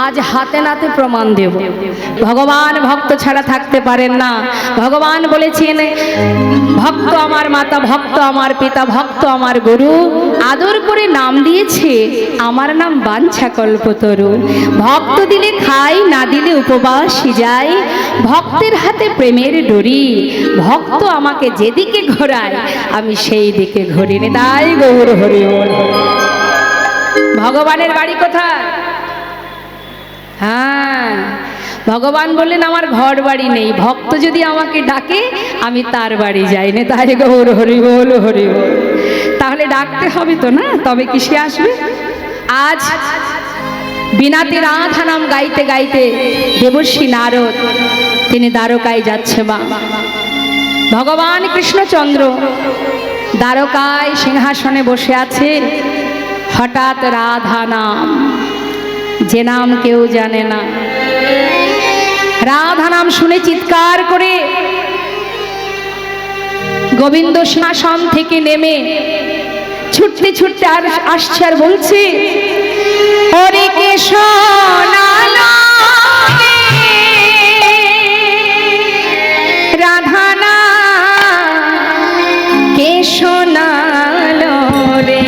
আজ হাতে নাতে প্রমাণ দেব। ভগবান ভক্ত ছাড়া থাকতে পারেন না। ভগবান বলেছেন, ভক্ত আমার মাতা, ভক্ত আমার পিতা, ভক্ত আমার গুরু। আদর করে নাম দিয়েছে, আমার নাম বাঞ্ছা কল্পতরু। ভক্ত দিলে খাই, না দিলে উপবাসী যাই। ভক্তের হাতে প্রেমের ডোরি, ভক্ত আমাকে যেদিকে ঘোরায় আমি সেই দিকে ঘুরি। তাই গৌর হরি বল। ভগবানের বাড়ি কোথায়? হ্যাঁ, ভগবান বললেন আমার ঘর বাড়ি নেই, ভক্ত যদি আমাকে ডাকে আমি তার বাড়ি যাই না। তাই গৌর হরি বল, হরি বল। তাহলে ডাকতে হবে তো না, তবে কি সে আসবে? আজ বিনাতে রাধা নাম গাইতে গাইতে দেবর্ষি নারদ তিনি দ্বারকায় যাচ্ছে। মা ভগবান কৃষ্ণচন্দ্র দ্বারকায় সিংহাসনে বসে আছে। হঠাৎ রাধা নাম, যে নাম কেউ জানে না, রাধা নাম শুনে চিৎকার করে গোবিন্দ সিংহাসন থেকে নেমে ছুটতে ছুটতে আর আসছে, আর বলছে, ওরে কে শোনালো রাধা না, কে শোনালো রে,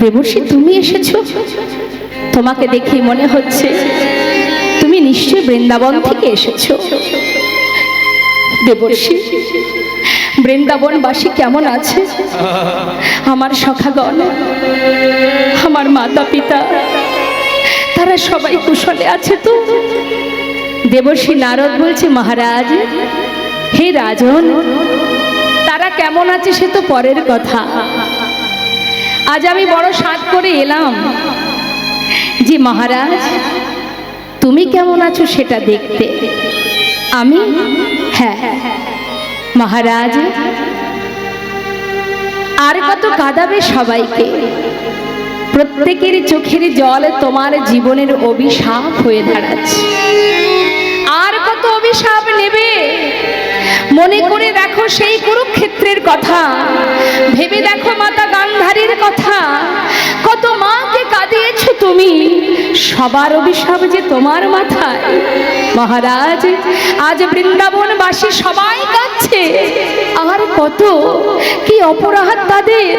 দেবর্ষি তুমি এসেছো? তোমাকে দেখে মনে হচ্ছে তুমি নিশ্চয়ই বৃন্দাবন থেকে এসেছো। দেবর্ষি, বৃন্দাবনবাসী কেমন আছে? আমার সখাগণ, আমার মাতা পিতা, তারা সবাই কুশলে আছে তো? দেবর্ষি নারদ বলছে, মহারাজ, হে রাজন, তারা কেমন আছে সে তো পরের কথা। আজ আমি বড় সাধ করে এলাম যে মহারাজ তুমি কেমন আছো সেটা দেখতে। আমি, হ্যাঁ মহারাজ, আর কত কাঁদাবে সবাইকে? প্রত্যেকের চোখের জল তোমার জীবনের অভিশাপ হয়ে দাঁড়াচ্ছে। আর কত অভিশাপ নেবে? মনে করে দেখো সেই কুরুক্ষেত্রের কথা, ভেবে দেখো মাতা গান্ধারীর কথা, কত মাকে কাঁদিয়েছো তুমি, সবার অভিশাপ যে তোমার মাথায়। মহারাজ, আজ বৃন্দাবনবাসী সবাই কাঁদছে, আর কত কি অপরাধ তাদের,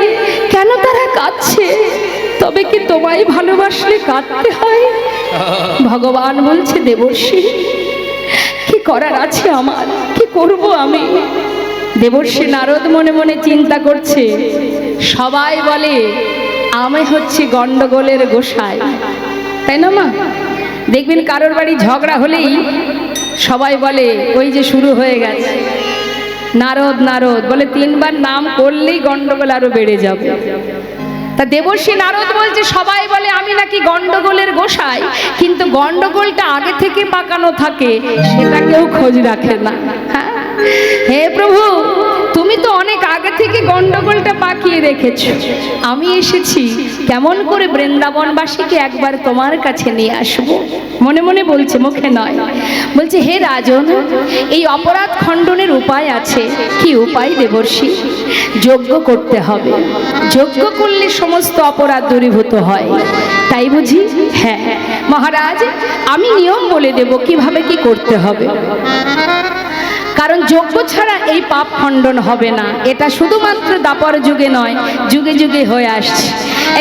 কেন তারা কাঁদছে? তবে কি তোমায় ভালোবাসলে কাঁদতে হয়? ভগবান বলছে, দেবর্ষি কি করার আছে আমার, কি করব আমি? দেবর্ষি নারদ মনে মনে চিন্তা করছে, সবাই বলে আমি হচ্ছি গন্ডগোলের গোসাই, তাই না মা? দেখবেন কারোর বাড়ি ঝগড়া হলেই সবাই বলে ওই যে শুরু হয়ে গেছে, নারদ নারদ বলে, তিনবার নাম করলেই গন্ডগোল আরো বেড়ে যাবে। তা দেবর্ষি নারদ বলছে, সবাই বলে আমি নাকি গন্ডগোলের গোসাই, কিন্তু গন্ডগোলটা আগে থেকে পাকানো থাকে, সেটা কেউ খোঁজ রাখে না। হ্যাঁ, হে প্রভু, তুমি তো অনেক আগে থেকে গন্ডগোলটা পাকিয়ে রেখেছো। আমি এসেছি কেমন করে বৃন্দাবনবাসীকে একবার তোমার কাছে নিয়ে আসবো। মনে মনে বলছে, মুখে নয়। বলছে, হে রাজন, এই অপরাধ খণ্ডনের উপায় আছে। কি উপায় দেবর্ষি? যজ্ঞ করতে হবে, যজ্ঞ করলে সমস্ত অপরাধ দূরীভূত হয়, তাই বুঝি? হ্যাঁ মহারাজ, আমি নিয়ম বলে দেব কিভাবে কি করতে হবে। কারণ যজ্ঞ ছাড়া এই পাপ খণ্ডন হবে না। এটা শুধুমাত্র দাপর যুগে নয়, যুগে যুগে হয়ে আসছে।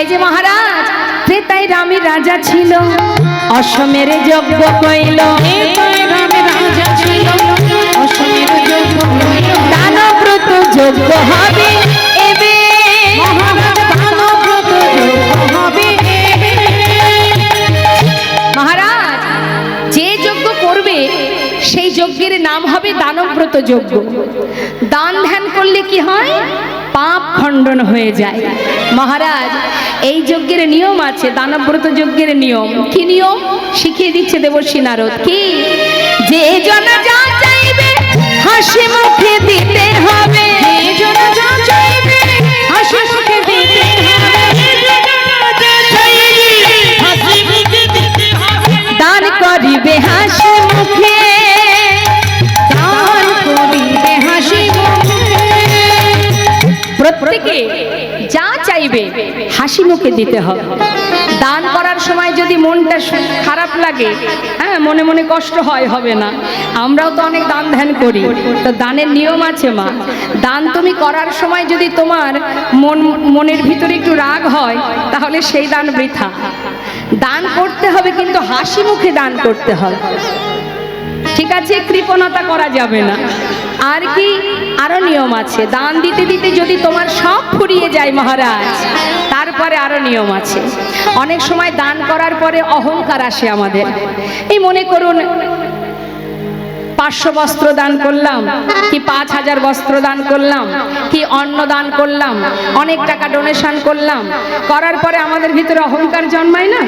এই যে মহারাজ, ত্রেতায় রামের রাজা ছিল, অশ্বমের যজ্ঞ কইল, দানব্রত যজ্ঞ হবে এবে, দানব্রত যজ্ঞ। দান ধ্যান করলে কি হয়? পাপ খণ্ডন হয়ে যায়। মহারাজ, এই যজ্ঞের নিয়ম আছে, দানব্রত যজ্ঞের নিয়ম। কি নিয়ম? শিখিয়ে দিচ্ছে দেবর্ষি নারদ। কি? যে জন যা চাইবে হাসি মুখে দিতে হবে, যে জন যা চাইবে হাসি মুখে দিতে হবে, দান করিবে হাসি মুখে, দান করিবে হাসি মুখে। প্রত্যেকে যা চাইবে হাসি মুখে দিতে হবে। দান করার সময় যদি মনটা খারাপ লাগে, হ্যাঁ, মনে মনে কষ্ট হয়, হবে না। আমরাও তো অনেক দান ধ্যান করি, তো দানের নিয়ম আছে মা। দান তুমি করার সময় যদি তোমার মনের ভিতরে একটু রাগ হয়, তাহলে সেই দান বৃথা। দান করতে হবে, কিন্তু হাসি মুখে দান করতে হবে, ঠিক আছে? কৃপণতা করা যাবে না। আর কি আরো নিয়ম আছে। দান দিতে দিতে যদি তোমার সব ফুরিয়ে যায় মহারাজ, তারপরে আরো নিয়ম আছে। অনেক সময় দান করার পরে অহংকার আসে আমাদের। এই মনে করুন 500 বস্ত্র দান করলাম, কি 5000 বস্ত্র দান করলাম, কি অন্ন দান করলাম, অনেক টাকা ডোনেশন করলাম, করার পরে আমাদের ভিতরে অহংকার জন্মায় না?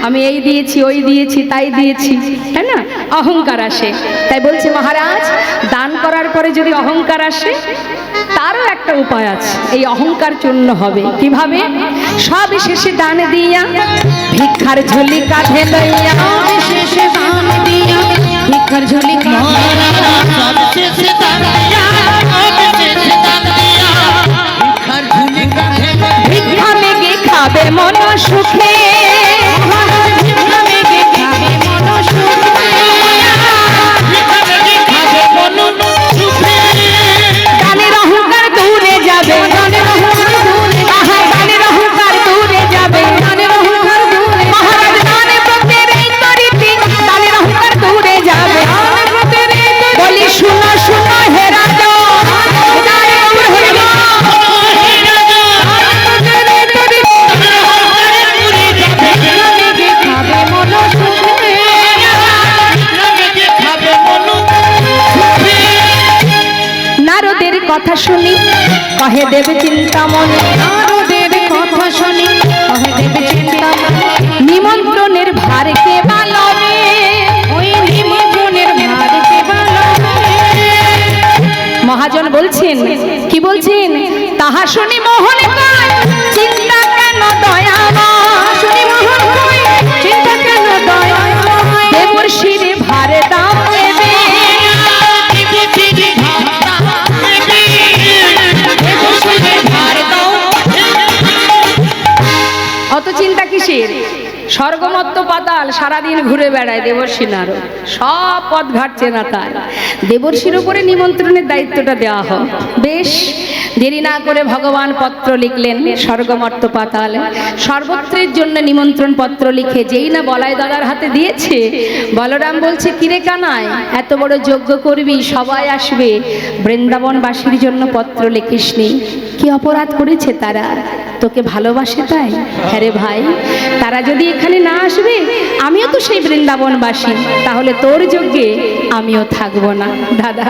আমি এই দিয়েছি, ওই দিয়েছি, তাই দিয়েছি, তাই না? অহংকার আসে। তাই বলছে মহারাজ, দান করার পরে যদি অহংকার আসে, তারও একটা উপায় আছে। এই অহংকার চূর্ণ হবে কিভাবে? সব শেষে দান দিয়া, ভিক্ষার ঝুলি কাঁধে লইয়া, শেষে দান দিয়া, ভিক্ষার ঝুলি ভিক্ষা মেঘে খাবে মন সুখে, ভিক্ষা মেঘে খাবে মন সুখে, দানের অহংকার দূরে যাবে, দানের অহংকার দূরে, আহা দানের অহংকার দূরে যাবে, দানের অহংকার দূরে। মহারাজ দানে ব্রতের এই তরিতি, দানের অহংকার দূরে যাবে। বলি শুনো শুনো হে রাজা, নারদের কথা শুনি কহে দেব চিন্তামণি, নারদের কথা শুনি কহে দেব চিন্তামণি, নিমন্ত্রণের ভার কে বালবে, ওই নিমন্ত্রণের ভার কে বালবে। মহাজন বলছেন, কি বলছেন? তাহা শুনি মোহন কয় চিন্তা কেন দয়াময়, শুনি মোহন কয় চিন্তা কেন দয়াময়, দেবর্ষির ভার দাও দেবে, অত চিন্তা কিসের? স্বর্গমত্ত পাতাল সারাদিন ঘুরে বেড়ায় দেবর্ষি নারদ, সব পথ ঘাটছে না তার। দেবর্ষির উপরে নিমন্ত্রণের দায়িত্বটা দেওয়া হয়। বেশ দেরি না করে ভগবান পত্র লিখলেন স্বর্গমর্ত পাতাল, সর্বত্রের জন্য নিমন্ত্রণ পত্র লিখে যেই না বলাই দাদার হাতে দিয়েছে, বলরাম বলছে, কিরে কানাই, এত বড় যজ্ঞ করবি, সবাই আসবে, বৃন্দাবনবাসীর জন্য পত্র লিখিসনি? কি অপরাধ করেছে তারা? তোকে ভালোবাসে তাই? হ্যাঁ রে ভাই, তারা যদি এখানে না আসবে, আমিও তো সেই বৃন্দাবনবাসী, তাহলে তোর যজ্ঞে আমিও থাকবো না। দাদা,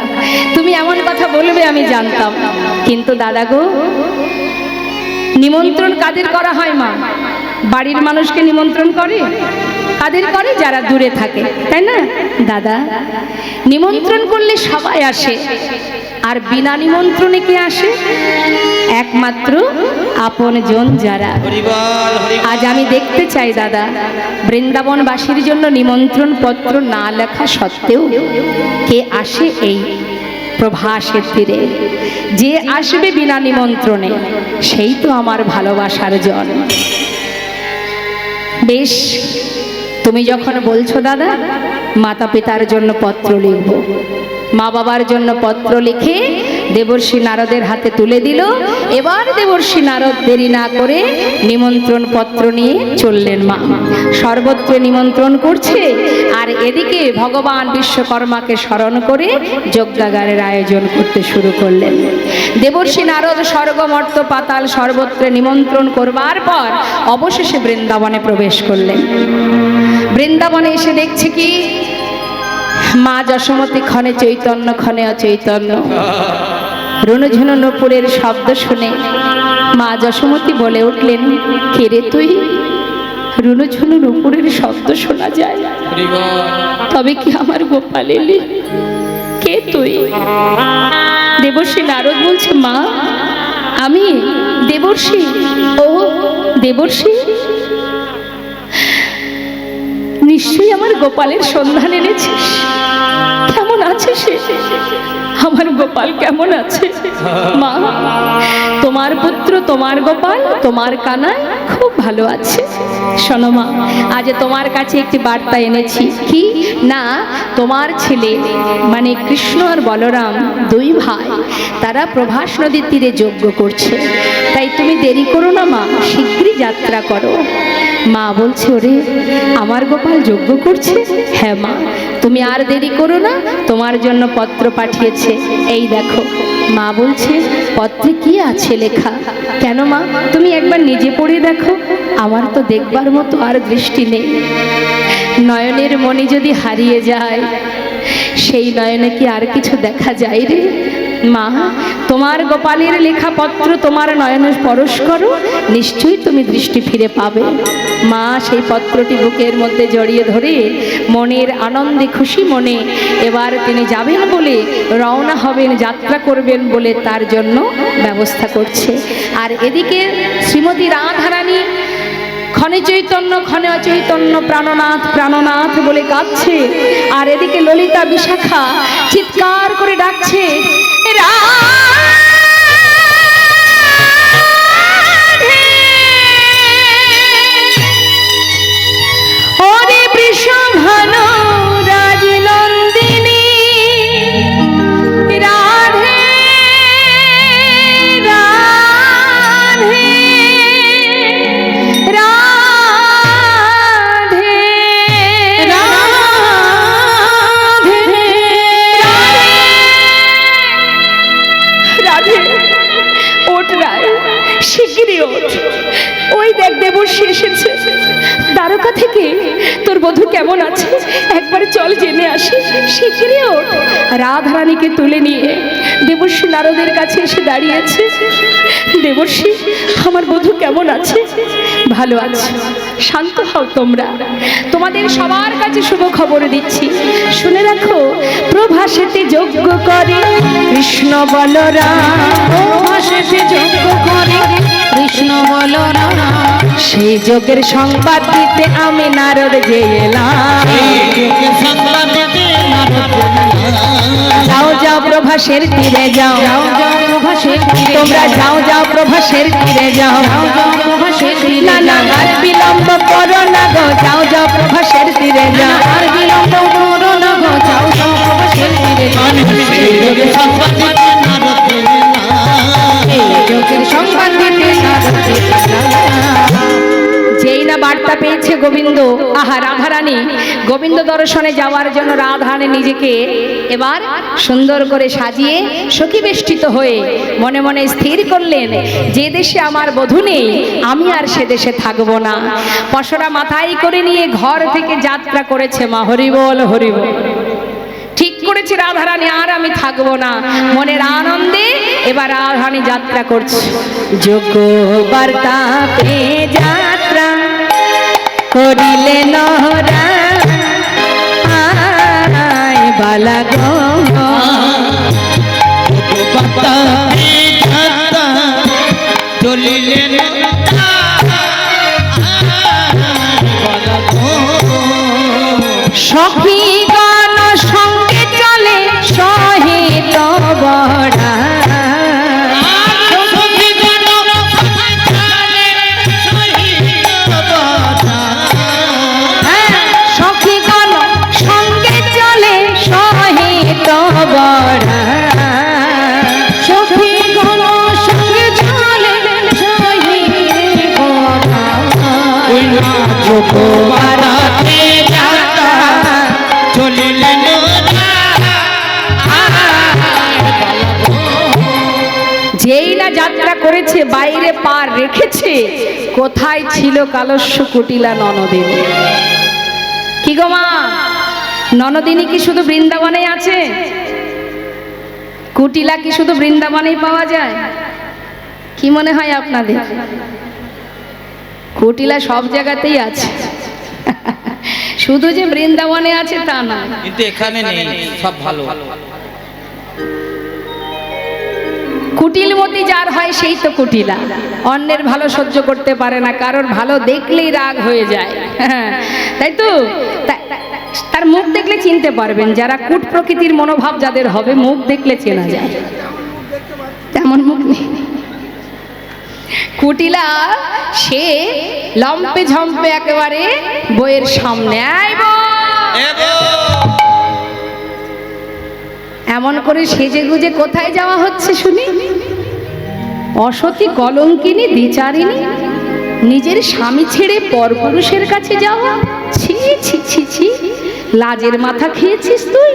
তুমি এমন কথা বলবে আমি জানতাম, কিন্তু দাদা গো, নিমন্ত্রণ কাদের করা হয় মা? বাড়ির মানুষকে নিমন্ত্রণ করে। কাদের করে? যারা দূরে থাকে, তাই না দাদা? নিমন্ত্রণ করলে সবাই আসে, আর বিনা নিমন্ত্রণে কে আসে? একমাত্র আপনজন যারা। আজ আমি দেখতে চাই দাদা, বৃন্দাবনবাসীর জন্য নিমন্ত্রণ পত্র না লেখা সত্ত্বেও কে আসে এই প্রভাসের তীরে? যে আসবে বিনা নিমন্ত্রণে, সেই তো আমার ভালোবাসার জন। বেশ, তুমি যখন বলছো দাদা, মাতা পিতার জন্য পত্র লিখব, মা বাবার জন্য পত্র লিখে দেবর্ষি নারদের হাতে তুলে দিল। এবার দেবর্ষি নারদ দেরি না করে নিমন্ত্রণ পত্র নিয়ে চললেন মা। সর্বত্র নিমন্ত্রণ করছে, আর এদিকে ভগবান বিশ্বকর্মাকে স্মরণ করে যজ্ঞাগারের আয়োজন করতে শুরু করলেন। দেবর্ষি নারদ স্বর্গমর্ত পাতাল সর্বত্র নিমন্ত্রণ করবার পর অবশেষে বৃন্দাবনে প্রবেশ করলেন। বৃন্দাবনে এসে দেখছে কি, মা যশোমতী ক্ষণে চৈতন্য ক্ষণে অচৈতন্য। রুনুঝুনু নূপুরের শব্দ শুনে মা যশোমতী বলে উঠলেন, কে রে তুই? রুনুঝুনু নূপুরের শব্দ শোনা যায়, তবে কি আমার গোপাল এলি? কে তুই? দেবর্ষি নারদ বলছে, মা আমি দেবর্ষি। ও দেবর্ষি, নিশ্চয়ই আমার গোপালের সন্ধান এনেছিস। কেমন আছে সে? আমার গোপাল কেমন আছে? মা, তোমার পুত্র তোমার গোপাল তোমার কানাই খুব ভালো আছে। শোনো মা, আজ তোমার কাছে একটি বার্তা এনেছি। কি না, তোমার ছেলে মানে কৃষ্ণ আর বলরাম দুই ভাই, তারা প্রভাস নদীর তীরে যজ্ঞ করছে। তাই তুমি দেরি করো না মা, শীঘ্রই যাত্রা করো। মা বলছে, ওরে আমার গোপাল যজ্ঞ করছে? হ্যাঁ মা, তুমি আর দেরি করো না, তোমার জন্য পত্র পাঠিয়েছে, এই দেখো। মা বলছে, পত্রে কি আছে লেখা? কেন মা, তুমি একবার নিজে পড়ে দেখো। আমার তো দেখবার মতো আর দৃষ্টি নেই। নয়নের মণি যদি হারিয়ে যায়, সেই নয়নে কি আর কিছু দেখা যায় রে? মা, তোমার গোপালের লেখা পত্র তোমার নয়নে স্পর্শ করো, নিশ্চয়ই তুমি দৃষ্টি ফিরে পাবে। মা সেই পত্রটি বুকের মধ্যে জড়িয়ে ধরে মনের আনন্দে খুশি মনে এবার তিনি যাবেন বলে রওনা হবেন, যাত্রা করবেন বলে তার জন্য ব্যবস্থা করছে। আর এদিকে শ্রীমতী রাধারানী ক্ষণে চৈতন্য ক্ষণে অচৈতন্য, প্রাণনাথ প্রাণনাথ বলে কাঁদছে। আর এদিকে ললিতা বিশাখা চিৎকার করে ডাকছে, ওরে বৃষভানু রাজনন্দিনী রাধে রাধে রাধে রাধে রাধে। ওঠ রায়, শিগগিরই ওঠ। ওই দেখ দেবর্ষি এসেছে দ্বারকা থেকে। তোর বধূ কেমন আছে একবার চল জেনে আসি, শিগগিরই ওঠ। রাধারানীকে তুলে নিয়ে দেবর্ষি নারদের কাছে এসে দাঁড়িয়েছে। দেবর্ষি, আমার বধূ কেমন আছে? ভালো আছে। শান্ত হও তোমরা, তোমাদের সবার কাছে শুভ খবর দিচ্ছি, শুনে রাখো। প্রভাসেতে যজ্ঞ করে কৃষ্ণ বলরাম, প্রভাসেতে যজ্ঞ করে কৃষ্ণ বলরাম, সেই যজ্ঞের সংবাদ দিতে আমি নারদ যে এলাম। যাও যাও প্রভাসের তীরে যাও, তোমরা যাও যাও প্রভাসের তীরে যাও, না না আর বিলম্ব করো না গো, যাও যাও প্রভাসের তীরে যাও, আর বিলম্ব করো না গো, যাও যাও প্রভাসের তীরে যাও। সংবাদ দিতে যেই না বার্তা পেয়েছে গোবিন্দ, আহা রাধারানী গোবিন্দ দর্শনে যাওয়ার জন্য রাধারানী নিজেকে এবার সুন্দর করে সাজিয়ে সখী বেষ্টিত হয়ে মনে মনে স্থির করলেন, যে দেশে আমার বধূ নেই আমি আর সে দেশে থাকবো না। পশরা মাথায় করে নিয়ে ঘর থেকে যাত্রা করেছে মা। হরিবল হরিবল। ঠিক করেছে রাধারানী, আর আমি থাকবো না। মনের আনন্দে এবার রাধারানী যাত্রা করছে। যোগ্য বার্তা পেয়ে যাত্রা করিলে নহরা আয় বালা গো, বার্তা পেয়ে যাত্রা চলিলে নহরা বালা গো, সখী গান সঙ্গে চলে সহিত বড়া, সখী গান সঙ্গে চলে সহিত বড়া, সখী গান সঙ্গে চলে সহিত বড়া, যোগবারাতে যাত্রা চলিলে যেই না যাত্রা করেছে বাইরে পার রেখেছে, কোথায় ছিল কালস্য কুটিলা ননদের। কি গো মা, ননদিনী কি শুধু বৃন্দাবনে আছে? কুটিলা কি শুধু বৃন্দাবনেই পাওয়া যায়? কি মনে হয় আপনাদের? কুটিলা সব জায়গাতেই আছে, শুধু যে বৃন্দাবনে আছে তা না, কিন্তু এখানে নেই, সব ভালো। কুটিলমতি যার হয় সেই তো কুটিলা। অন্যের ভালো সহ্য করতে পারে না, কারোর ভালো দেখলেই রাগ হয়ে যায়, তাই তো? তার মুখ দেখলে চিনতে পারবেন, যারা কুট প্রকৃতির মনোভাব যাদের হবে, মুখ দেখলে চেনা যায়। তেমন মুখ নেই কুটিলা, সে লম্পে ঝম্পে একেবারে বইয়ের সামনে আইব এমন করে সেজে গুজে কোথায় যাওয়া হচ্ছে শুনি? অসতী কলঙ্কিনী দ্বিচারিণী, নিজের স্বামী ছেড়ে পরপুরুষের কাছে যাওয়া। ছি ছি ছি ছি, লাজের মাথা খেয়েছিস তুই?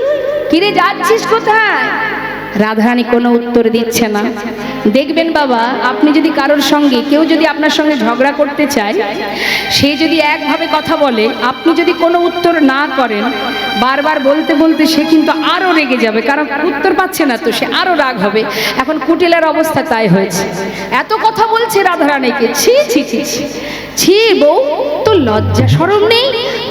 কিরে যাচ্ছিস কোথায়? রাধারানী কোনো উত্তর দিচ্ছে না। দেখবেন বাবা, আপনি যদি কারোর সঙ্গে, কেউ যদি আপনার সঙ্গে ঝগড়া করতে চায়, সে যদি একভাবে কথা বলে, আপনি যদি কোনো উত্তর না করেন, বারবার বলতে বলতে সে কিন্তু আরো রেগে যাবে, কারণ উত্তর পাচ্ছে না তো, সে আরো রাগ হবে। এখন কুটিলার অবস্থা তাই হয়েছে, এত কথা বলছে রাধারানীকে। ছি ছি ছি ছি ছি, বউ তো লজ্জা শরম নেই?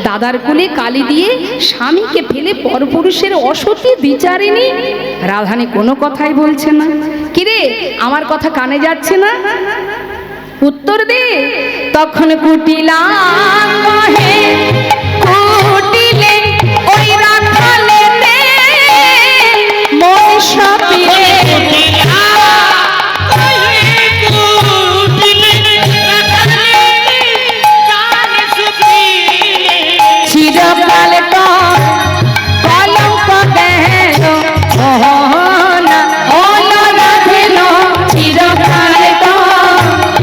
দাদার কোলে কালি দিয়ে স্বামীকে ফেলে পরপুরুষের অসতী দ্বিচারিণী। রাধারানী কোনো কথাই বলছে না। কিরে, আমার কথা কানে যাচ্ছে না? উত্তর দে। তখন কুটিলা কহে, কুটিলে ওই রাখালেতে মন সপিয়ে চিরকাল কলঙ্ক দেন মোহনা হলো রাধিল, চিরকাল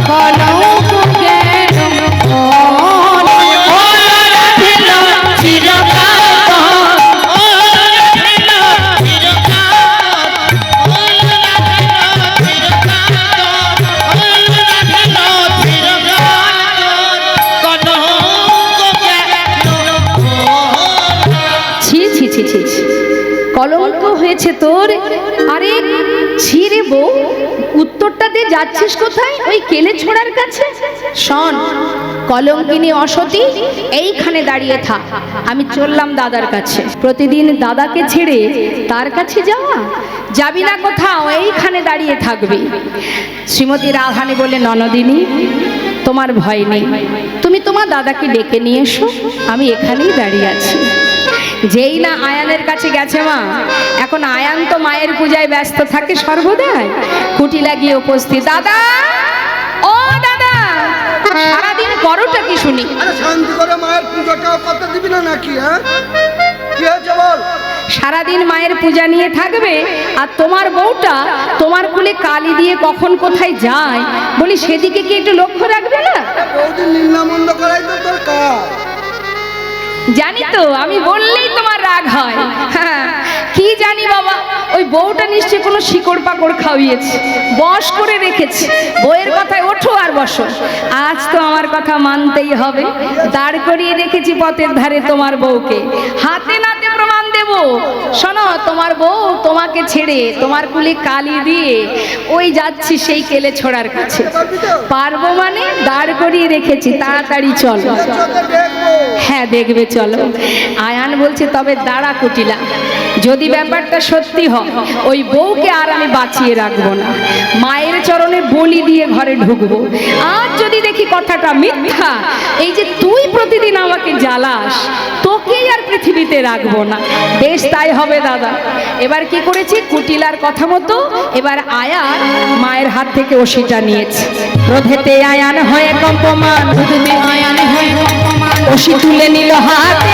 কলঙ্ক দেন মোহনা হলো রাধিল, চিরকাল কলঙ্ক হয়েছে তোর। আরে ছিরে বউ, উত্তরটা দিয়ে যাচ্ছিস কোথায়? ওই কেলে ছোড়ার কাছে। শোন কলঙ্কিনী অসতী, এইখানে দাঁড়িয়ে থাক, আমি চললাম দাদার কাছে। প্রতিদিন দাদাকে ছেড়ে তার কাছে যাওয়া যাবি না কোথাও, এইখানে দাঁড়িয়ে থাকবি। শ্রীমতী রাধারানী বলে, ননদিনী তোমার ভয় নেই, তুমি তোমার দাদাকে ডেকে নিয়ে এসো, আমি এখানেই দাঁড়িয়ে আছি। যেই না আয়ানের কাছে গেছে মা, এখন আয়ান তো মায়ের পূজায় ব্যস্ত থাকে সর্বদাই। কুটিলা গিয়ে উপস্থিত। দাদা, ও দাদা, সারাদিন করোটা কি শুনি? শান্তি করে মায়ের পূজাটাও করতে দিবি না নাকি? হ্যাঁ, কি হয়েছে বল? সারাদিন মায়ের পূজা নিয়ে থাকবে, আর তোমার বউটা তোমার কুলে কালি দিয়ে কখন কোথায় যায়, বলি সেদিকে কি একটু লক্ষ্য রাখবে না? বৌদির নিন্দামন্দ করাই তো তোর কাজ। জানি তো, আমি বললেই তোমার রাগ হয়। হ্যাঁ, কি জানি বাবা, ওই বউটা নিশ্চয়ই কোনো শিকড় পাকড় খাওয়িয়েছে, বশ করে রেখেছে। বউয়ের কথায় ওঠো আর বসো, আজ তো আমার কথা মানতেই হবে। দাঁড় করিয়ে রেখেছি পথের ধারে তোমার বউকে, হাতে নাতে প্রমাণ দেব। শোনো, তোমার বউ তোমাকে ছেড়ে তোমার কুলে কালি দিয়ে ওই যাচ্ছি সেই কেলে ছোড়ার কাছে। পারবো মানে? দাঁড় করিয়ে রেখেছি, তাড়াতাড়ি চলো। হ্যাঁ দেখবে, চলো। আয়ান বলছে, তবে দাঁড়া কুটিলা, যদি ব্যাপারটা সত্যি হয়, ওই বউকে আর আমি বাঁচিয়ে রাখবো না, মায়ের চরণে বলি দিয়ে ঘরে ঢুকবো। আর যদি দেখি কথাটা মিথ্যা, এই যে তুই প্রতিদিন আমাকে জ্বালাস, তোকেই আর পৃথিবীতে রাখবো না। বেশ তাই হবে দাদা। এবার কি করেছি, কুটিলার কথা মতো এবার আয়ান মায়ের হাত থেকে ওষিটা নিয়েছে। ক্রোধেতে আয়ান হয়ে কম্পমান, আয়ান হয়ে কম্পমান, ওষি তুলে নিল হাতে।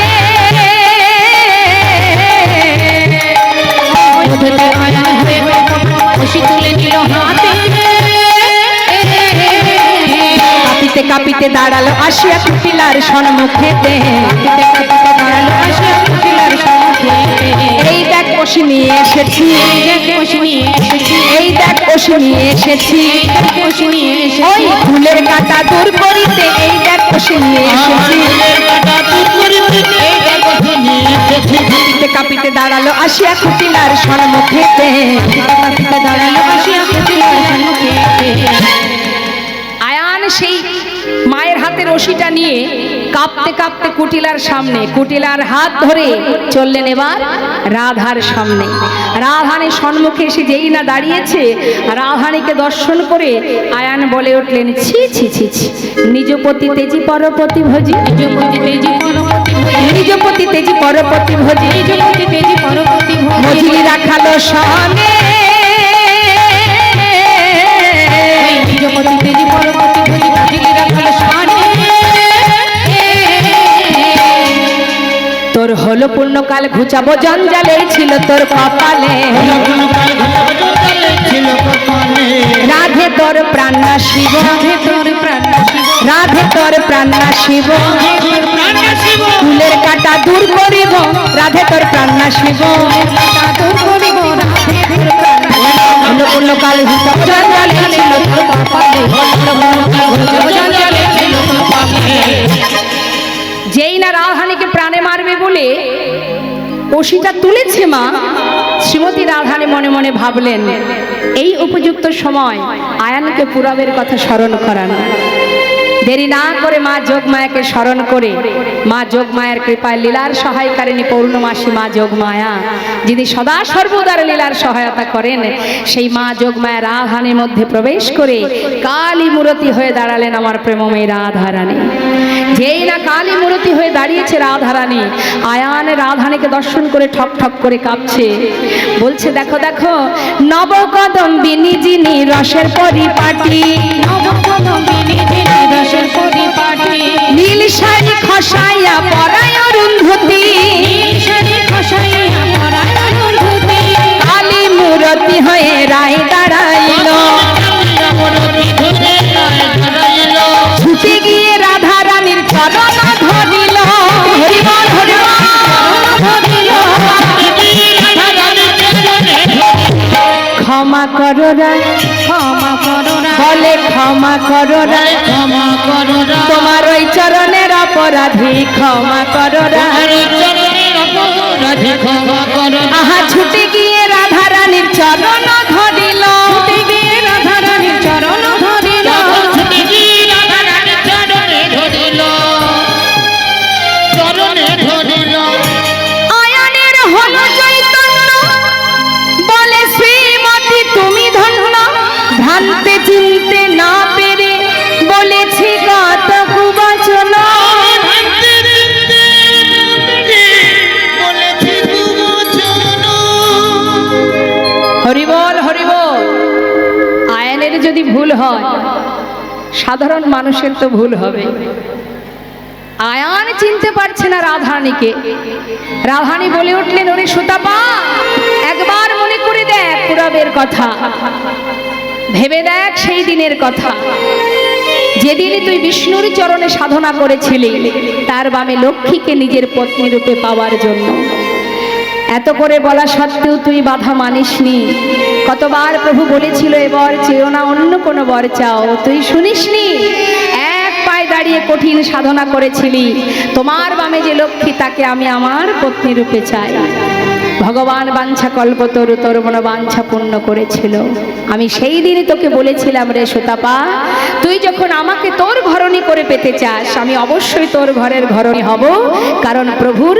কাঁপিতে কাঁপিতে দাঁড়ালো আসিয়া কুটিলার সম্মুখেতে। এই দেখ ওষি নিয়ে এসেছি, এই দেখ ওষি নিয়ে এসেছি, ওই ফুলের কাঁটা দূর করিতে এই দেখ ওষি নিয়ে এসেছি। কাঁপিতে কাঁপিতে দাঁড়ালো আসিয়া কুটিলার সম্মুখেতে, কাঁপিতে দাঁড়ালো আসিয়া কুটিলার সম্মুখেতে। আয়ান সেই মায়ের হাতে রশিটা নিয়ে কাঁপতে কাঁপতে কুটিলার সামনে, কুটিলার হাত ধরে চললেন এবার রাধার সামনে। রাধানের সম্মুখে এসে যেই না দাঁড়িয়েছে, রাধানীকে দর্শন করে আয়ান বলে উঠলেন, ছি ছি ছি ছি, নিজপতি তেজি পরপতি ভোজি, নিজপতি তেজি পরপতি ভোজি, নিজপতি তেজি পরপতি ভোজি, নিজপতি তেজি পরপতি ভোজি, মজুরি রাখালো সনে, নিজপতি তেজি পরপতি ভোজি, মজুরি রাখালো সনে। তোর হলো পূর্ণকাল ঘুচাবো জঞ্জালে ছিল তোর কপালে, রাধে তোর প্রাণনা শিব, রাধে তোর প্রাণনা শিব, রাধে তোর প্রাণনা শিব, ফুলের কাটা দূর করিব, রাধে তোর প্রাণনা শিব, দূর করিব, হলো পূর্ণকাল ঘুচাবো জঞ্জালে ছিল তোর কপালে, ঘুচাবো জঞ্জালে ছিল তোর কপালে। যেই না রাধানীকে প্রাণে মারবে বলে ওষিটা তুলেছে মা, শ্রীমতী রাধানী মনে মনে ভাবলেন এই উপযুক্ত সময় আয়ানকে পুরবের কথা স্মরণ করানো। দেরি না করে মা যোগমায়াকে স্মরণ করে, মা যোগমায়ার কৃপায় লীলার সহায়কারিণী পৌর্ণমাসী মা যোগমায়া, যিনি সদা সর্বদার লীলার সহায়তা করেন, সেই মা যোগমায়া রাধানীর মধ্যে প্রবেশ করে কালী মূরতি হয়ে দাঁড়ালেন আমার প্রেমময়ী রাধারানী। যেই না কালী মূরতি হয়ে দাঁড়িয়েছে রাধারানী, আয়ান রাধানীকে দর্শন করে ঠক ঠক করে কাঁপছে, বলছে দেখো দেখো নবকদম্বিনী যিনি রসের পরিপাটি, নবকদম্বিনী যিনি রসের পরিপাটি, নীল শাড়ি খসাইয়া পরায় অরুন্ধতী, নীল শাড়ি খসাইয়া পরায় অরুন্ধতী, কালী মূরতি হয়ে রায় দাঁড়াইল, ছুটে গিয়ে রাধা রানীর চরণ ধরিল, হরিবল হরিবল ধরিল, ক্ষমা করো রায়, ক্ষমা করো রায়, বলে ক্ষমা করো রায়, ক্ষমা করো রায়, তোমার ওই চরণের অপরাধী ক্ষমা করো রায়, আহা ছুটে গিয়ে রাধা রানীর চরণ ধরিল, ছুটে গিয়ে রাধা রানীর চরণ ধরিল, ছুটে গিয়ে রাধা রানীর চরণে ধরিল, চরণে ধরিল। আয়ানের হলো চৈতন্য, বলে শ্রীমতী তুমি ধন্য, ভ্রান্তে চিনতে না পেরে বলেছি কত কুবচন, হরিবল হরিবল। আয়ানের যদি ভুল হয়, সাধারণ মানুষের তো ভুল হবে। আয়ান চিনতে পারছে না রাধারানীকে। রাধারানী বলে উঠলেন, ওরে সুতাপা, একবার মনে করে দেখ পুরবের কথা, ভেবে দেখ সেই দিনের কথা, যেদিন তুই বিষ্ণুর চরণে সাধনা করেছিলি তার বামে লক্ষ্মীকে নিজের পত্নী রূপে পাওয়ার জন্য। এত করে বলা সত্ত্বেও তুই বাধা মানিসনি। কতবার প্রভু বলেছিল এ বর চেয়েও না, অন্য কোনো বর চাও, তুই শুনিসনি। এক পায়ে দাঁড়িয়ে কঠিন সাধনা করেছিলি, তোমার বামে যে লক্ষ্মী তাকে আমি আমার পত্নী রূপে চাই। ভগবান বাঞ্ছা কল্পতরু তোর মন বাঞ্ছা পূর্ণ করেছিল। আমি সেই দিনই তোকে বলেছিলাম, রে সুতাপা, তুই যখন আমাকে তোর ঘরণী করে পেতে চাস, আমি অবশ্যই তোর ঘরের ঘরণী হব, কারণ প্রভুর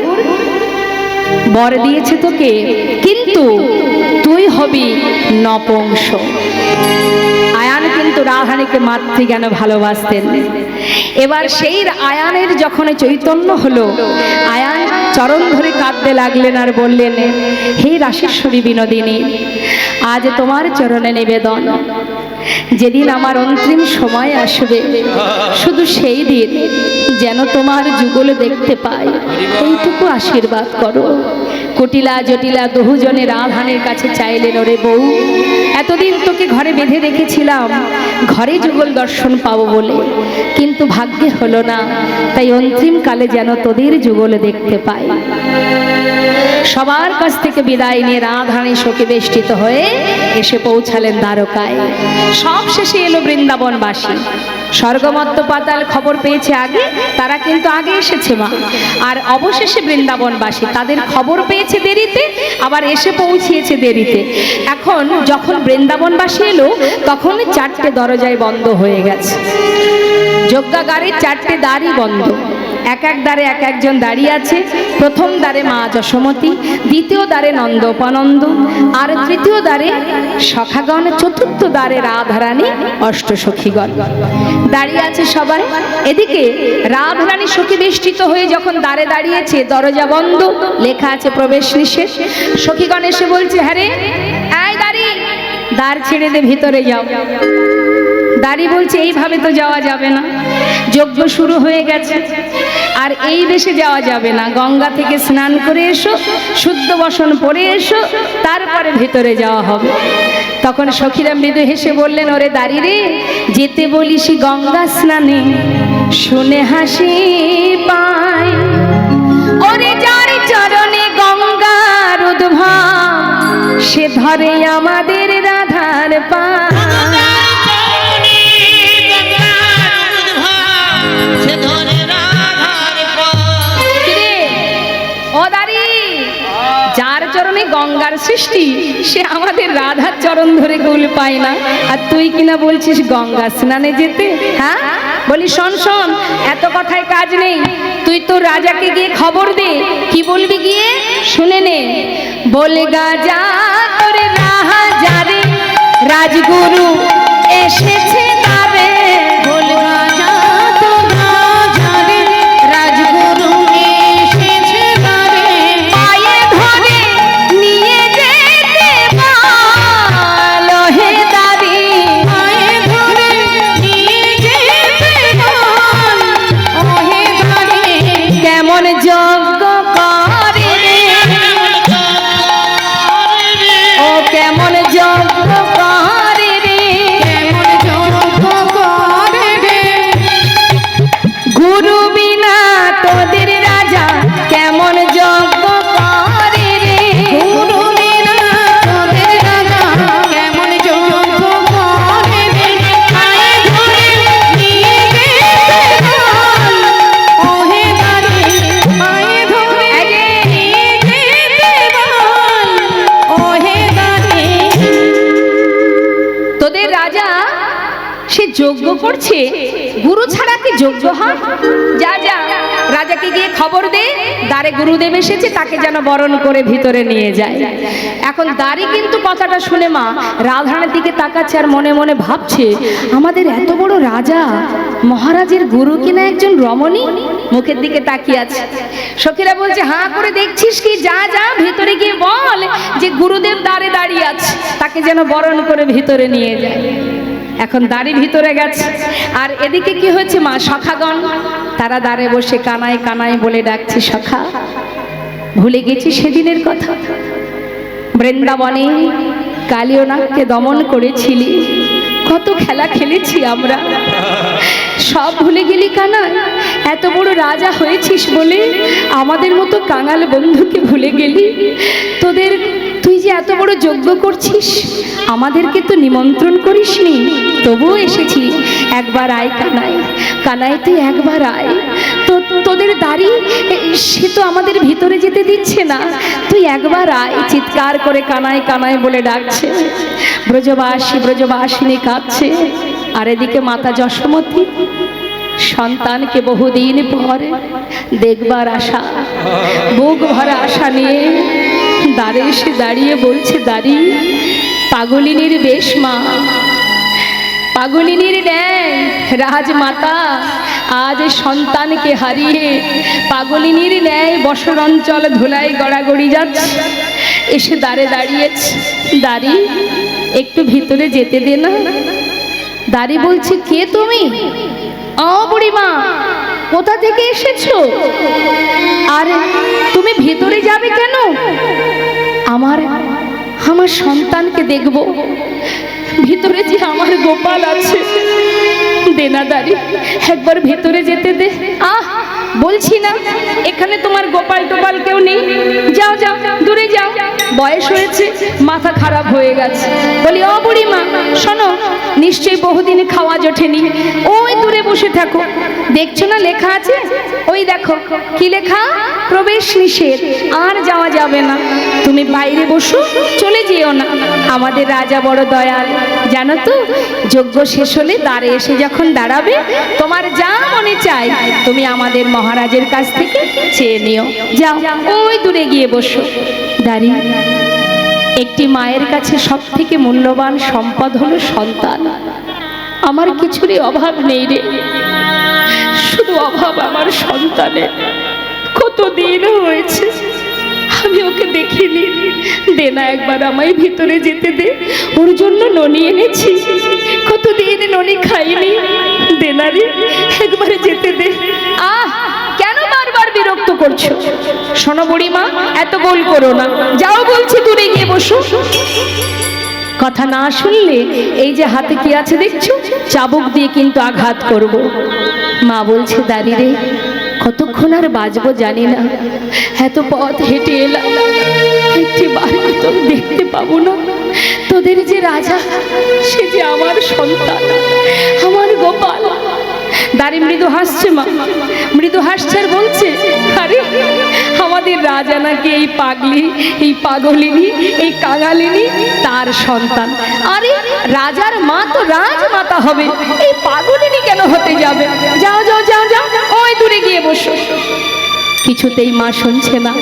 বর দিয়েছে তোকে, কিন্তু তুই হবি নপুংস। আয়ান কিন্তু রাধারানীকে মাতৃজ্ঞানে ভালোবাসতেন। এবার সেই আয়ানের যখন চৈতন্য হলো, আয়ান চরণ ধরে কাঁদতে লাগলেন আর বললেন, হে রাশেশ্বরী বিনোদিনী, আজ তোমার চরণে নিবেদন, যেদিন আমার অন্তিম সময় আসবে, শুধু সেই দিন যেন তোমার যুগল দেখতে পাই, এইটুকু আশীর্বাদ করো। কুটিলা জটিলা দুজনে রাধানের কাছে চাইলেন, ওরে বউ, এতদিন তোকে ঘরে বেঁধে রেখেছিলাম ঘরে যুগল দর্শন পাবো বলে, কিন্তু ভাগ্যে হলো না, তাই অন্তিম কালে যেন তোদের যুগল দেখতে পাই। সবার কাছ থেকে বিদায় নিয়ে রাধারানী শোকে বেষ্টিত হয়ে এসে পৌঁছালেন দ্বারকায়। সব শেষে এলো বৃন্দাবনবাসী। স্বর্গমত্ত পাতাল খবর পেয়েছে আগে, তারা কিন্তু আগে এসেছে মা। আর অবশেষে বৃন্দাবনবাসী তাদের খবর পেয়েছে দেরিতে, আবার এসে পৌঁছিয়েছে দেরিতে। এখন যখন বৃন্দাবনবাসী এলো তখন 4টে দরজায় বন্ধ হয়ে গেছে। যজ্ঞাগারের 4টে দ্বারই বন্ধ। এক এক দ্বারে এক একজন দাঁড়িয়ে আছে। প্রথম দ্বারে মা যশোমতী, দ্বিতীয় দ্বারে নন্দোপানন্দ, আর তৃতীয় দ্বারে সখাগণ, চতুর্থ দ্বারে রাধারানী অষ্টসখীগণ দাঁড়িয়ে আছে সবাই। এদিকে রাধারানী সখী বেষ্টিত হয়ে যখন দ্বারে দাঁড়িয়েছে, দরজা বন্ধ, লেখা আছে প্রবেশ নিষেধ। সখীগণ এসে বলছে, হ্যাঁ রে, এই দাঁড়ি, দ্বার ছেড়ে দে, ভিতরে যাও। দাঁড়ি বলছে, এইভাবে তো যাওয়া যাবে না, যজ্ঞ শুরু হয়ে গেছে, আর এই দেশে যাওয়া যাবে না, গঙ্গা থেকে স্নান করে এসো, শুদ্ধ বসন পরে এসো, তারপরে ভেতরে যাওয়া হবে। তখন সখীরা মৃদু হেসে বললেন, ওরে দাঁড়ি রে, যেতে বলিস গঙ্গা স্নানে, শুনে হাসি পায়, ওরে যার চরণে গঙ্গার উদ্ভব, সে ধরে আমাদের রাধার পা। যার চরণে গঙ্গার সৃষ্টি, সে আমাদের রাধার চরণ ধরে কুল পায় না, আর তুই কিনা বলছিস গঙ্গা স্নানে যেতে? হ্যাঁ, বলি শোন শোন, এত কথায় কাজ নেই, তুই তো রাজাকে গিয়ে খবর দে। কি বলবি গিয়ে? শুনে নে। বলে গাজা করে রাজারে, রাজগুরু এসেছে তারে, বলে গাজা তো রাজারে, রাজগুরু এসেছে তারে, পায়ে ধরে নিয়ে যেতে বল, হে দাদি, পায়ে ধরে নিয়ে যেতে বল, ও হে দাদি, কেমন যজ্ঞ করে রে, ও কেমন যজ্ঞ করে রে, কেমন যজ্ঞ করে রে, গুরু বিনা তোদের রাজা কেমন যজ্ঞ করে রে, গুরু বিনা তোদের রাজা কেমন যজ্ঞ করে রে, পায়ে ধরে নিয়ে যেতে বল, ও হে দাদি, পায়ে ধরে নিয়ে যেতে বল, ও হে দাদি। তোদের রাজা সে যজ্ঞ করছে, গুরু ছাড়া কি যজ্ঞ হয়? যা যা, রাজাকে গিয়ে খবর দে, দ্বারে গুরুদেব এসেছে, তাকে যেন বরণ করে ভিতরে নিয়ে যায়। এখন দ্বারে কিন্তু কথাটা শুনে মা রাধারানীর দিকে তাকাচ্ছে, আর মনে মনে ভাবছে, আমাদের এত বড় রাজা মহারাজের গুরু কিনা একজন রমণী, মুখের দিকে তাকিয়ে আছে। সখীরা বলছে, হাঁ করে দেখছিস কি? যা যা, ভেতরে গিয়ে বল যে গুরুদেব দ্বারে দাঁড়িয়ে আছে, তাকে যেন বরণ করে ভিতরে নিয়ে যায়। এখন দাঁড়ি ভিতরে গেছে, আর এদিকে কি হচ্ছে মা, সখাগণ তারা দ্বারে বসে কানাই কানাই বলে ডাকছে, সখা, ভুলে গেছি সেদিনের কথা, বৃন্দাবনে কালিয়নাগকে দমন করেছিলি, কত খেলা খেলেছি আমরা, সব ভুলে গেলি কানাই? এত বড় রাজা হয়েছিস বলে আমাদের মতো কাঙাল বন্ধুকে ভুলে গেলি? তোদের, তুই যে এত বড় যজ্ঞ করছিস, আমাদেরকে তো নিমন্ত্রণ করিসনি, তবুও এসেছি। একবার আয় কানাই, কানাই তুই একবার আয়, তো তোদের দাড়ি সে তো আমাদের ভিতরে যেতে দিচ্ছে না, তুই একবার আয়। চিৎকার করে কানাই কানাই বলে ডাকছে। ব্রজবাসী ব্রজবাসিনী কাঁদছে, আর এদিকে মাতা যশোমতী সন্তানকে বহুদিন পরে দেখবার আশা, বুক ভরা আশা নিয়ে দ্বারে এসে দাঁড়িয়ে বলছে, দাঁড়ি, পাগলিনীর বেশ মা, পাগলিনীর ন্যায় রাজমাতা আজ সন্তানকে হারিয়ে পাগলিনীর ন্যায় বসরঞ্চল ধুলায় গড়াগড়ি যাচ্ছে, এসে দ্বারে দাঁড়িয়েছে। দাঁড়ি, একটু ভিতরে যেতে দে না। দাঁড়ি বলছে, কে তুমি? ও বুড়িমা, কোথা থেকে এসেছো? আর তুমি ভিতরে যাবে কেন? আমার সন্তানকে দেখব, ভিতরে যে আমার গোপাল আছে। দেনাদারি, একবার ভেতরে যেতে দে। আহ, বলছি না এখানে তোমার গোপাল টোপাল কেউ নেই, যাও যাও দূরে যাও, বয়স হয়েছে, মাথা খারাপ হয়ে গেছে। বলি ও বুড়িমা শোনো, নিশ্চয়ই বহুদিন খাওয়া জোটেনি, ওই দূরে বসে থাকো, দেখছো না লেখা আছে, ওই দেখো কি লেখা, প্রবেশ নিষেধ, আর যাওয়া যাবে না, তুমি বাইরে বসো, চলে যেও না। আমাদের রাজা বড় দয়াল জানো তো, যজ্ঞ শেষ হলে দ্বারে এসে যখন দাঁড়াবে, তোমার যা মনে চাই তুমি আমাদের মহারাজের কাছ থেকে চেয়ে নিও, যাও ওই দূরে গিয়ে বসো। দাঁড়িয়ে একটি মায়ের কাছে সব থেকে মূল্যবান সম্পদ হলো সন্তান। আমার কিছুরই অভাব নেই রে, শুধু অভাব আমার সন্তানের। কতদিন হয়েছে আমি ওকে দেখিনি, দে না একবার আমায় ভিতরে যেতে দে, ওর জন্য ননি এনেছি, কতদিন ননি খাইনি, দে না রে একবার যেতে দে। আহ, কেন বারবার বিরক্ত করছো? শোনো বুড়িমা, এত গোল করো না, যাও বলছি দূরে গিয়ে বসো। কথা না শুনলে এই যে হাতে কি আছে দেখছো, চাবুক দিয়ে কিন্তু আঘাত করব। মা বলছে দাঁড়িয়ে রে, কতক্ষণ আর বাঁচবো জানি না, এত পথ হেঁটে এলাম, একটি বাড়ি তো দেখতে পাবো না। তোদের যে রাজা, সে যে আমার সন্তান, আমার গোপাল। দাঁড়ি মৃদু হাসছে মা, মৃদু হাসছে আর বলছে, আরে আমাদের রাজা নাকি এই পাগলি, এই পাগলিনী, এই কাঙালিনী তার সন্তান। আরে রাজার মা তো রাজমাতা হবে, এই পাগলিনী কেন হতে যাবে? যাও যাও যাও যাও, ওই দূরে গিয়ে বসো। কিছুতেই মা শুনছে না,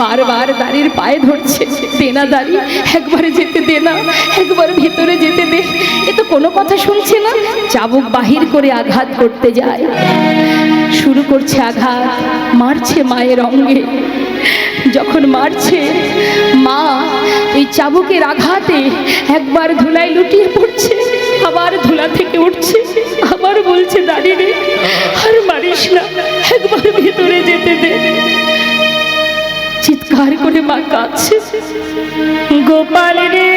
বারবার দাঁড়ির পায়ে ধরছে, দেনা দাঁড়ি একবারে যেতে দে না, একবার ভিতরে যেতে দে। এ তো কোনো কথা শুনছে না, চাবুক বাহির করে আঘাত করতে যায়, শুরু করছে আঘাত, মারছে মায়ের অঙ্গে। যখন মারছে, মা এই চাবুকের আঘাতে একবার ধুলায় লুটিয়ে পড়ছে, আবার ধুলা থেকে উঠছে, আবার বলছে দাঁড়িয়ে রে, আর মারিস না, একবার ভেতরে যেতে দে। চিৎকার করে মা কাঁদছে, গোপাল রে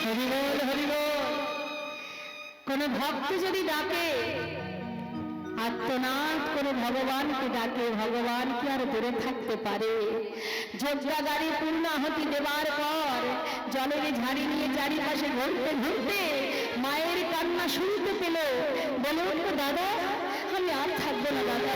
হরিবল হরিবল। কোন ভক্ত যদি ডাকে, আত্মনাদ করে ভগবানকে ডাকে, ভগবান কি আর দূরে থাকতে পারে? যজ্ঞাগারে পূর্ণাহতি দেবার পর জলের ঝাড়ি নিয়ে চারিপাশে ঘুরতে ঘুরতে মায়ের কান্না শুনতে পেল। বলুন তো দাদা, আমি আর থাকবো না দাদা।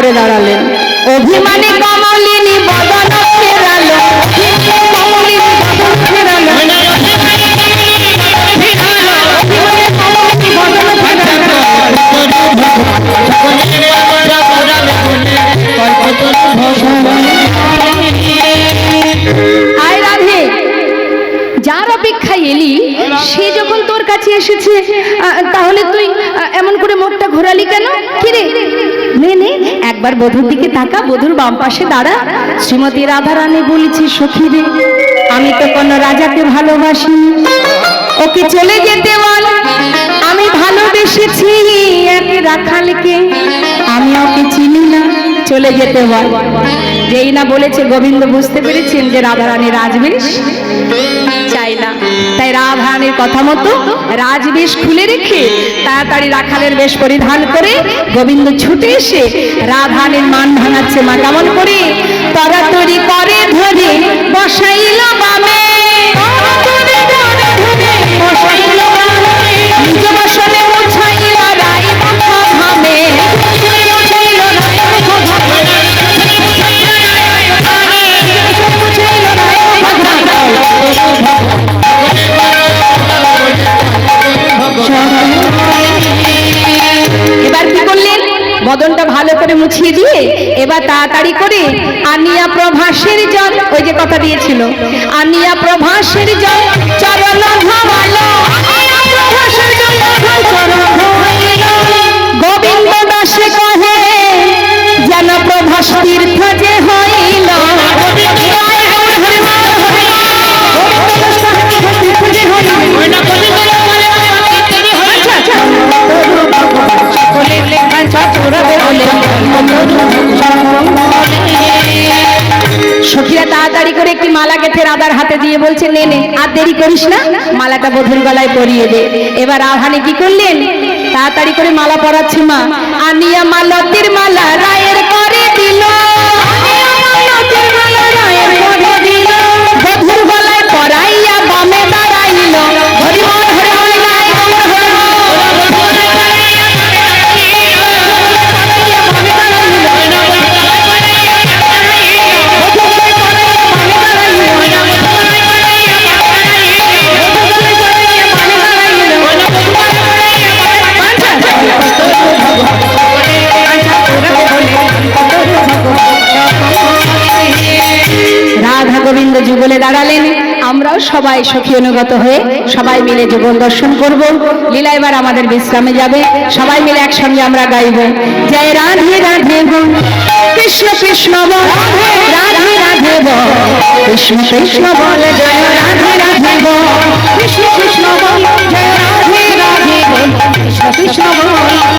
করে দাঁড়ালেন। অভিমানী কমলিনী বদন ফেরালো, কমলিনী বদন ফেরালো, অভিমানী কমলিনী বদন ফেরালো। আয় রাধে, যার অপেক্ষায় এলি সে যখন তোর কাছে এসেছে, তাহলে তুই এমন করে মুখটা ঘোরালি কেন? কিরে, নে নে একবার বধূর দিকে তাকা, বধূর বাম পাশে দাঁড়া। শ্রীমতী রাধারানী বলেছি, সখী রে, আমি তো কোনো রাজাকে ভালোবাসি, ওকে চলে যেতে বল। আমি ভালোবেসেছি এক রাখালকে, আমি ওকে চিনি না, চলে যেতে বল। যেই না বলেছে, গোবিন্দ বুঝতে পেরেছেন যে রাধারানী রাজবেশ চাই না, তাই রাধারানীর কথা মতো রাজবেশ খুলে রেখে তাড়াতাড়ি রাখালের বেশ পরিধান করে গোবিন্দ ছুটে এসে রাধারানীর মান ভাঙাচ্ছে। মা কেমন করে? তরাতরি করে ধরে বসাইল বামে, বসাইল বামে, নিজ বসনে মুছাইল রায় মাথা ঘামে, মুছাইল রায় মাথা ঘামে, মুছাইল রায় মাথা ঘামে। এবার কি করলেন? বদনটা ভালো করে মুছিয়ে দিয়ে এবার তাড়াতাড়ি করে আনিয়া প্রভাসের জল, ওই যে কথা দিয়েছিল, আনিয়া প্রভাসের জল চরণ ধোয়ালো, প্রভাসের জল চরণ ধোয়াইল। গোবিন্দ দাসে কহে যেন প্রভাস তীর্থ যে হইল, সখীরা তাড়াতাড়ি করে একটি মালা গেঁথে রাধার হাতে দিয়ে বলছে, নে নে, আর দেরি করিস না, মালাটা বধূর গলায় পরিয়ে দে। এবার রাধারানী কি করলেন? তাড়াতাড়ি করে মালা পরাচ্ছে। মা আনিয়া মালতীর মালা রায়ের করে দিল, বধূর গলায় পরাইয়া বামে দাঁড়াইল। হরি বল, হরি বল, রায় বল, হরি বল। রাধা গোবিন্দ যুগলে দাঁড়ালেন। আমরাও সবাই সখী অনুগত হয়ে সবাই মিলে যুগল দর্শন করব। লীলা এবার আমাদের বিশ্রামে যাবে, সবাই মিলে একসঙ্গে আমরা গাইব, জয় রাধে রাধে বল, কৃষ্ণ কৃষ্ণ বল, রাধে রাধে বল, কৃষ্ণ কৃষ্ণ বল, জয় রাধে রাধে বল, কৃষ্ণ কৃষ্ণ বল, জয় রাধে রাধে বল, কৃষ্ণ কৃষ্ণ বল।